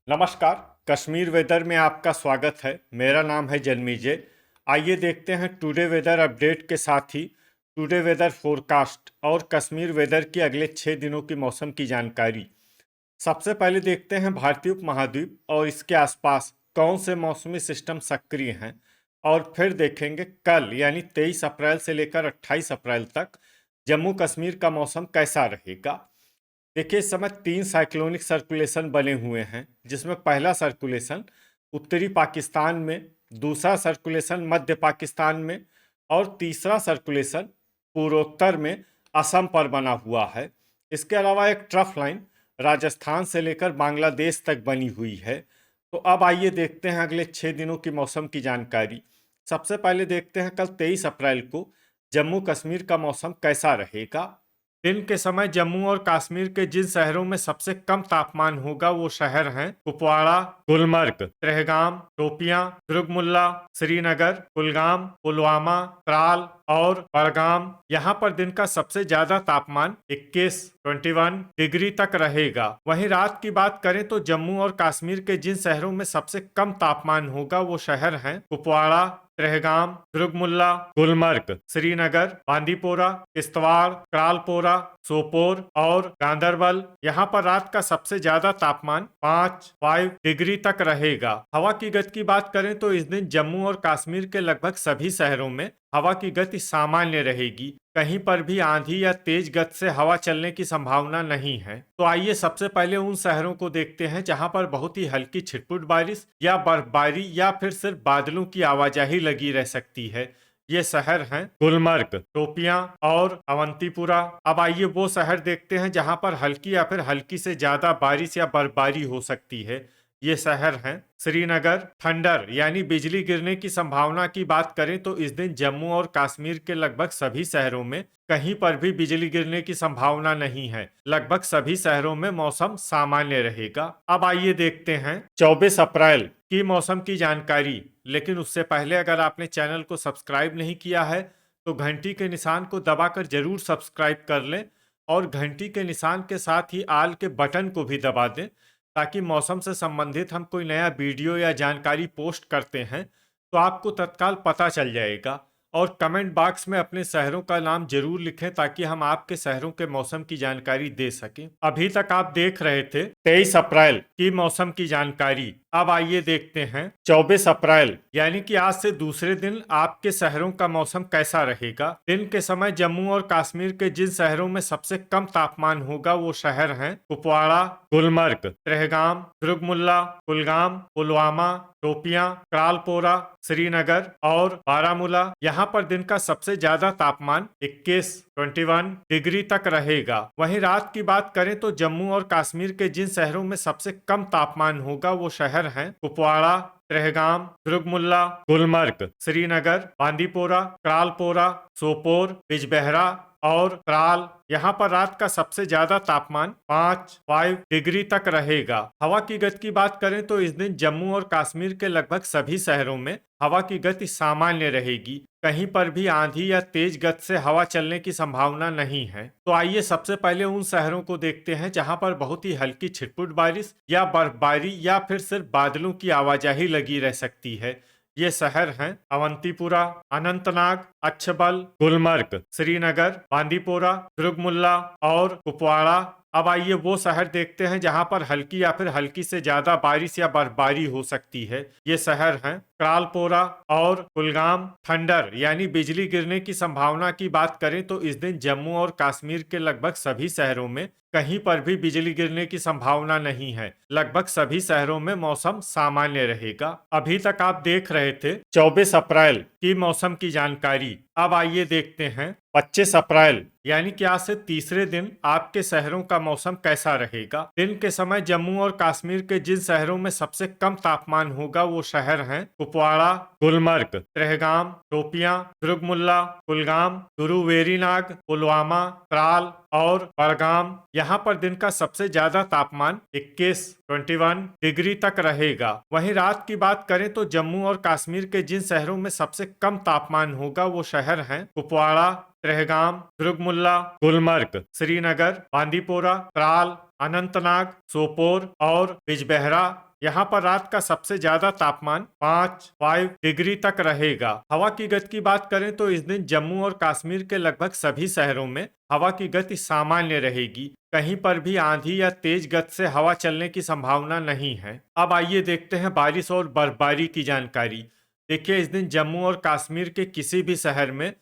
नमस्कार। कश्मीर वेदर में आपका स्वागत है। मेरा नाम है जन्मीजय। आइए देखते हैं टुडे वेदर अपडेट के साथ ही टुडे वेदर फोरकास्ट और कश्मीर वेदर की अगले 6 दिनों की मौसम की जानकारी। सबसे पहले देखते हैं भारतीय उपमहाद्वीप और इसके आसपास कौन से मौसमी सिस्टम सक्रिय हैं, और फिर देखेंगे कल यानी 23 अप्रैल से लेकर 28 अप्रैल तक जम्मू कश्मीर का मौसम कैसा रहेगा। देखिए, इस समय 3 साइक्लोनिक सर्कुलेशन बने हुए हैं, जिसमें पहला सर्कुलेशन उत्तरी पाकिस्तान में, दूसरा सर्कुलेशन मध्य पाकिस्तान में और तीसरा सर्कुलेशन पूर्वोत्तर में असम पर बना हुआ है। इसके अलावा एक ट्रफ लाइन राजस्थान से लेकर बांग्लादेश तक बनी हुई है। तो अब आइए देखते हैं अगले 6 दिनों की मौसम की जानकारी। सबसे पहले देखते हैं कल 23 अप्रैल को जम्मू कश्मीर का मौसम कैसा रहेगा। दिन के समय जम्मू और कश्मीर के जिन शहरों में सबसे कम तापमान होगा वो शहर हैं कुपवाड़ा, गुलमर्ग, त्रेहगाम, शोपियां, दुर्गमुल्ला, श्रीनगर, कुलगाम, पुलवामा, त्राल और बड़गाम। यहाँ पर दिन का सबसे ज्यादा तापमान 21 डिग्री तक रहेगा। वहीं रात की बात करें तो जम्मू और कश्मीर के जिन शहरों में सबसे कम तापमान होगा वो शहर हैं कुपवाड़ा, त्रेहगाम, दुर्गमुल्ला, गुलमर्ग, श्रीनगर, बांदीपोरा, किश्तवाड़, क्रालपोरा, सोपोर और गांदरबल। यहाँ पर रात का सबसे ज्यादा तापमान 5 डिग्री तक रहेगा। हवा की गति की बात करें तो इस दिन जम्मू और कश्मीर के लगभग सभी शहरों में हवा की गति सामान्य रहेगी। कहीं पर भी आंधी या तेज गति से हवा चलने की संभावना नहीं है। तो आइए सबसे पहले उन शहरों को देखते हैं जहां पर बहुत ही हल्की छिटपुट बारिश या बर्फबारी या फिर सिर्फ बादलों की आवाजाही लगी रह सकती है। ये शहर हैं गुलमर्ग, शोपियां और अवंतीपुरा। अब आइए वो शहर देखते हैं जहां पर हल्की या फिर हल्की से ज्यादा बारिश या बर्फबारी हो सकती है। ये शहर हैं श्रीनगर। थंडर यानी बिजली गिरने की संभावना की बात करें तो इस दिन जम्मू और कश्मीर के लगभग सभी शहरों में कहीं पर भी बिजली गिरने की संभावना नहीं है। लगभग सभी शहरों में मौसम सामान्य रहेगा। अब आइए देखते हैं 24 अप्रैल की मौसम की जानकारी। लेकिन उससे पहले अगर आपने चैनल को सब्सक्राइब नहीं किया है तो घंटी के निशान को दबाकर जरूर सब्सक्राइब कर लें और घंटी के निशान के साथ ही आल के बटन को भी दबा दें, ताकि मौसम से संबंधित हम कोई नया वीडियो या जानकारी पोस्ट करते हैं तो आपको तत्काल पता चल जाएगा। और कमेंट बॉक्स में अपने शहरों का नाम जरूर लिखें ताकि हम आपके शहरों के मौसम की जानकारी दे सकें। अभी तक आप देख रहे थे 23 अप्रैल की मौसम की जानकारी। अब आइए देखते हैं 24 अप्रैल यानी कि आज से दूसरे दिन आपके शहरों का मौसम कैसा रहेगा। दिन के समय जम्मू और कश्मीर के जिन शहरों में सबसे कम तापमान होगा वो शहर हैं कुपवाड़ा, गुलमर्ग, त्रेहगाम, दुर्गमुल्ला, कुलगाम, पुलवामा, शोपियां, क्रालपोरा, श्रीनगर और बारामूला। यहाँ पर दिन का सबसे ज्यादा तापमान 21 डिग्री तक रहेगा। वहीं रात की बात करें तो जम्मू और कश्मीर के जिन शहरों में सबसे कम तापमान होगा वो शहर हैं कुपवाड़ा, त्रेहगाम, दुर्गमुल्ला, गुलमर्ग, श्रीनगर, बांदीपोरा, क्रालपोरा, सोपोर, बिजबेहरा और त्राल। यहाँ पर रात का सबसे ज्यादा तापमान 5 डिग्री तक रहेगा। हवा की गति की बात करें तो इस दिन जम्मू और कश्मीर के लगभग सभी शहरों में हवा की गति सामान्य रहेगी। कहीं पर भी आंधी या तेज गति से हवा चलने की संभावना नहीं है। तो आइए सबसे पहले उन शहरों को देखते हैं जहां पर बहुत ही हल्की छिटपुट बारिश या बर्फबारी या फिर सिर्फ बादलों की आवाजाही लगी रह सकती है। ये शहर हैं अवंतीपुरा, अनंतनाग, अच्छबल, गुलमर्ग, श्रीनगर, बांदीपोरा, दुर्गमुल्ला और कुपवाड़ा। अब आइए वो शहर देखते हैं जहां पर हल्की या फिर हल्की से ज्यादा बारिश या बर्फबारी हो सकती है। ये शहर हैं क्रालपोरा और कुलगाम। थंडर यानी बिजली गिरने की संभावना की बात करें तो इस दिन जम्मू और कश्मीर के लगभग सभी शहरों में कहीं पर भी बिजली गिरने की संभावना नहीं है। लगभग सभी शहरों में मौसम सामान्य रहेगा। अभी तक आप देख रहे थे 24 अप्रैल की मौसम की जानकारी। अब आइए देखते हैं 25 अप्रैल यानी कि आज से तीसरे दिन आपके शहरों का मौसम कैसा रहेगा। दिन के समय जम्मू और कश्मीर के जिन शहरों में सबसे कम तापमान होगा वो शहर हैं कुपवाड़ा, गुलमर्ग, त्रेहगाम, शोपियां, दुर्गमुल्ला, कुलगाम, गुरुवेरीनाग, पुलवामा, त्राल और बड़गाम। यहाँ पर दिन का सबसे ज्यादा तापमान 21 डिग्री तक रहेगा। वहीं रात की बात करें तो जम्मू और कश्मीर के जिन शहरों में सबसे कम तापमान होगा वो शहर हैं कुपवाड़ा, त्रेहगाम, दुर्गमुल्ला, गुलमर्ग, श्रीनगर, बांदीपोरा, त्राल, अनंतनाग, सोपोर और बिजबेहरा। यहाँ पर रात का सबसे ज्यादा तापमान 5 डिग्री तक रहेगा। हवा की गति की बात करें तो इस दिन जम्मू और कश्मीर के लगभग सभी शहरों में हवा की गति सामान्य रहेगी। कहीं पर भी आंधी या तेज गति से हवा चलने की संभावना नहीं है। अब आइए देखते हैं बारिश और बर्फबारी की जानकारी। देखिए, इस दिन जम्मू और कश्मीर के किसी भी शहर में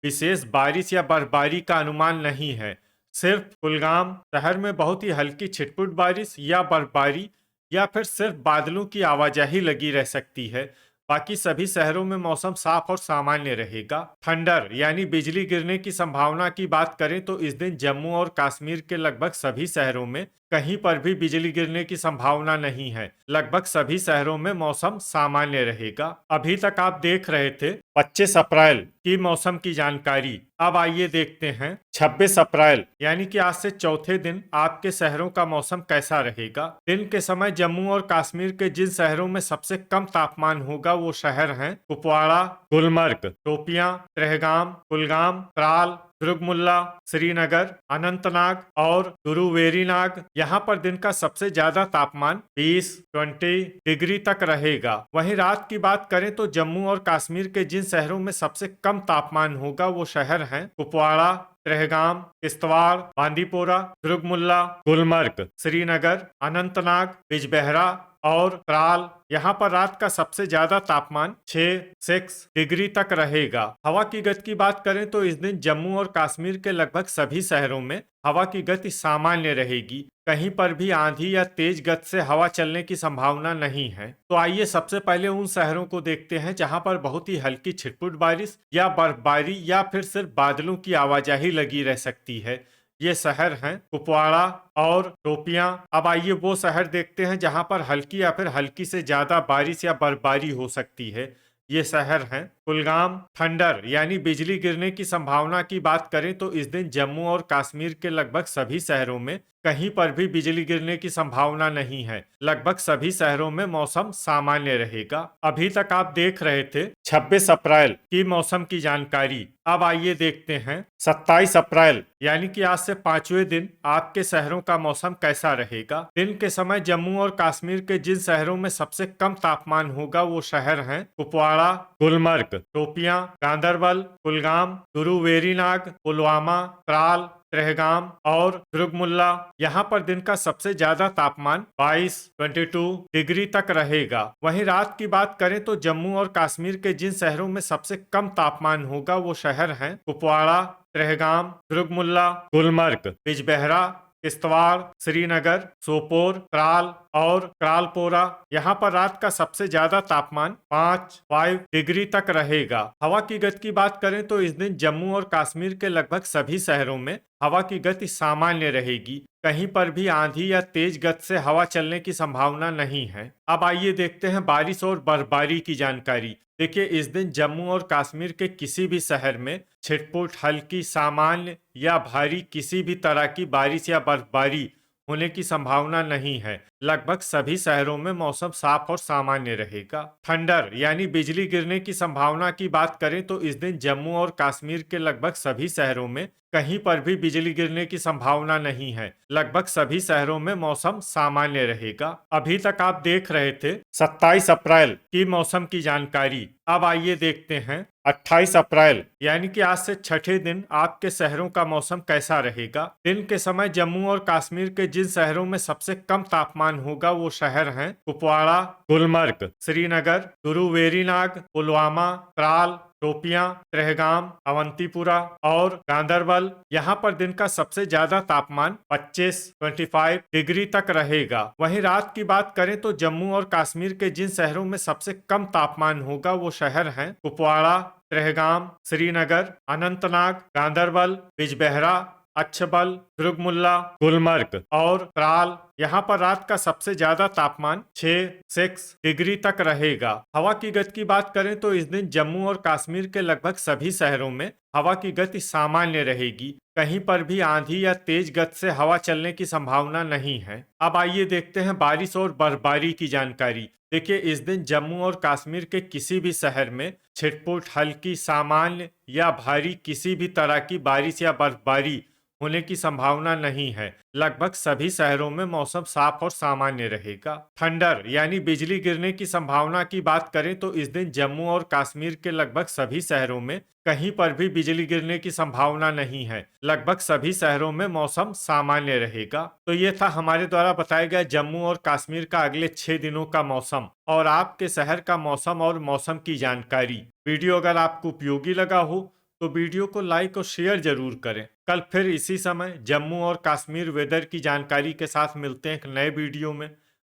विशेष बारिश या बर्फबारी का अनुमान नहीं है। सिर्फ कुलगाम शहर में बहुत ही हल्की छिटपुट बारिश या बर्फबारी या फिर सिर्फ बादलों की आवाजाही लगी रह सकती है। बाकी सभी शहरों में मौसम साफ और सामान्य रहेगा। थंडर यानी बिजली गिरने की संभावना की बात करें तो इस दिन जम्मू और कश्मीर के लगभग सभी शहरों में कहीं पर भी बिजली गिरने की संभावना नहीं है। लगभग सभी शहरों में मौसम सामान्य रहेगा। अभी तक आप देख रहे थे 25 अप्रैल की मौसम की जानकारी। अब आइए देखते हैं 26 अप्रैल यानी कि आज से चौथे दिन आपके शहरों का मौसम कैसा रहेगा। दिन के समय जम्मू और कश्मीर के जिन शहरों में सबसे कम तापमान होगा वो शहर हैं कुपवाड़ा, गुलमर्ग, शोपियां, त्रेहगाम, कुलगाम, त्राल, दुर्गमुल्ला, श्रीनगर, अनंतनाग और गुरुवेरीनाग। यहाँ पर दिन का सबसे ज्यादा तापमान 20 डिग्री तक रहेगा। वहीं रात की बात करें तो जम्मू और कश्मीर के जिन शहरों में सबसे कम तापमान होगा वो शहर हैं कुपवाड़ा, त्रेहगाम, किश्तवाड़, बांदीपोरा, दुर्गमुल्ला, गुलमर्ग, श्रीनगर, अनंतनाग, बिजबेहरा और त्राल। यहाँ पर रात का सबसे ज्यादा तापमान 6 डिग्री तक रहेगा। हवा की गति की बात करें तो इस दिन जम्मू और कश्मीर के लगभग सभी शहरों में हवा की गति सामान्य रहेगी। कहीं पर भी आंधी या तेज गति से हवा चलने की संभावना नहीं है। तो आइए सबसे पहले उन शहरों को देखते हैं जहां पर बहुत ही हल्की छिटपुट बारिश या बर्फबारी या फिर सिर्फ बादलों की आवाजाही लगी रह सकती है। ये शहर हैं कुपवाड़ा और शोपियां। अब आइए वो शहर देखते हैं जहां पर हल्की या फिर हल्की से ज्यादा बारिश या बर्फबारी हो सकती है। ये शहर हैं कुलगाम। थंडर यानी बिजली गिरने की संभावना की बात करें तो इस दिन जम्मू और कश्मीर के लगभग सभी शहरों में कहीं पर भी बिजली गिरने की संभावना नहीं है। लगभग सभी शहरों में मौसम सामान्य रहेगा। अभी तक आप देख रहे थे 26 अप्रैल की मौसम की जानकारी। अब आइए देखते हैं 27 अप्रैल यानी कि आज से 5वें दिन आपके शहरों का मौसम कैसा रहेगा। दिन के समय जम्मू और कश्मीर के जिन शहरों में सबसे कम तापमान होगा वो शहर हैं कुपवाड़ा, गुलमर्ग, शोपियां, गांदरबल, कुलगाम, गुरुवेरीनाग, पुलवामा, त्राल, त्रेहगाम और दुर्गमुल्ला। यहाँ पर दिन का सबसे ज्यादा तापमान 22 डिग्री तक रहेगा। वहीं रात की बात करें तो जम्मू और कश्मीर के जिन शहरों में सबसे कम तापमान होगा वो शहर हैं कुपवाड़ा, त्रेहगाम, दुर्गमुल्ला, गुलमर्ग, बिजबेहरा, किश्तवाड़, श्रीनगर, सोपोर, त्राल और त्रालपोरा। यहाँ पर रात का सबसे ज्यादा तापमान 5 डिग्री तक रहेगा। हवा की गति की बात करें तो इस दिन जम्मू और कश्मीर के लगभग सभी शहरों में हवा की गति सामान्य रहेगी। कहीं पर भी आंधी या तेज गति से हवा चलने की संभावना नहीं है। अब आइए देखते हैं बारिश और बर्फबारी की जानकारी। देखिए, इस दिन जम्मू और कश्मीर के किसी भी शहर में छिटपुट, हल्की, सामान्य या भारी किसी भी तरह की बारिश या बर्फबारी होने की संभावना नहीं है। लगभग सभी शहरों में मौसम साफ और सामान्य रहेगा। थंडर यानी बिजली गिरने की संभावना की बात करें तो इस दिन जम्मू और कश्मीर के लगभग सभी शहरों में कहीं पर भी बिजली गिरने की संभावना नहीं है। लगभग सभी शहरों में मौसम सामान्य रहेगा। अभी तक आप देख रहे थे 27 अप्रैल की मौसम की जानकारी। अब आइए देखते हैं 28 अप्रैल यानी कि आज से छठे दिन आपके शहरों का मौसम कैसा रहेगा। दिन के समय जम्मू और कश्मीर के जिन शहरों में सबसे कम तापमान होगा वो शहर हैं कुपवाड़ा, गुलमर्ग, श्रीनगर, गुरुवेरीनाग, पुलवामा, त्राल, शोपियां, त्रेहगाम, अवंतीपुरा और गांदरबल। यहाँ पर दिन का सबसे ज्यादा तापमान 25 डिग्री तक रहेगा। वहीं रात की बात करें तो जम्मू और कश्मीर के जिन शहरों में सबसे कम तापमान होगा वो शहर हैं कुपवाड़ा, त्रेहगाम, श्रीनगर, अनंतनाग, गांदरबल, बिजबेहरा, अच्छबल, दुर्गमुल्ला, गुलमर्ग और त्राल। यहाँ पर रात का सबसे ज्यादा तापमान 6 डिग्री तक रहेगा। हवा की गति की बात करें तो इस दिन जम्मू और कश्मीर के लगभग सभी शहरों में हवा की गति सामान्य रहेगी। कहीं पर भी आंधी या तेज गति से हवा चलने की संभावना नहीं है। अब आइए देखते हैं बारिश और बर्फबारी की जानकारी। देखिए, इस दिन जम्मू और कश्मीर के किसी भी शहर में छिटपुट, हल्की, सामान्य या भारी किसी भी तरह की बारिश या बर्फबारी होने की संभावना नहीं है। लगभग सभी शहरों में मौसम साफ और सामान्य रहेगा। थंडर यानी बिजली गिरने की संभावना की बात करें तो इस दिन जम्मू और कश्मीर के लगभग सभी शहरों में कहीं पर भी बिजली गिरने की संभावना नहीं है। लगभग सभी शहरों में मौसम सामान्य रहेगा। तो ये था हमारे द्वारा बताया गया जम्मू और कश्मीर का अगले 6 दिनों का मौसम और आपके शहर का मौसम और मौसम की जानकारी। वीडियो अगर आपको उपयोगी लगा हो तो वीडियो को लाइक और शेयर जरूर करें। कल फिर इसी समय जम्मू और कश्मीर वेदर की जानकारी के साथ मिलते हैं एक नए वीडियो में।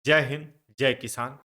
जय हिंद, जय किसान।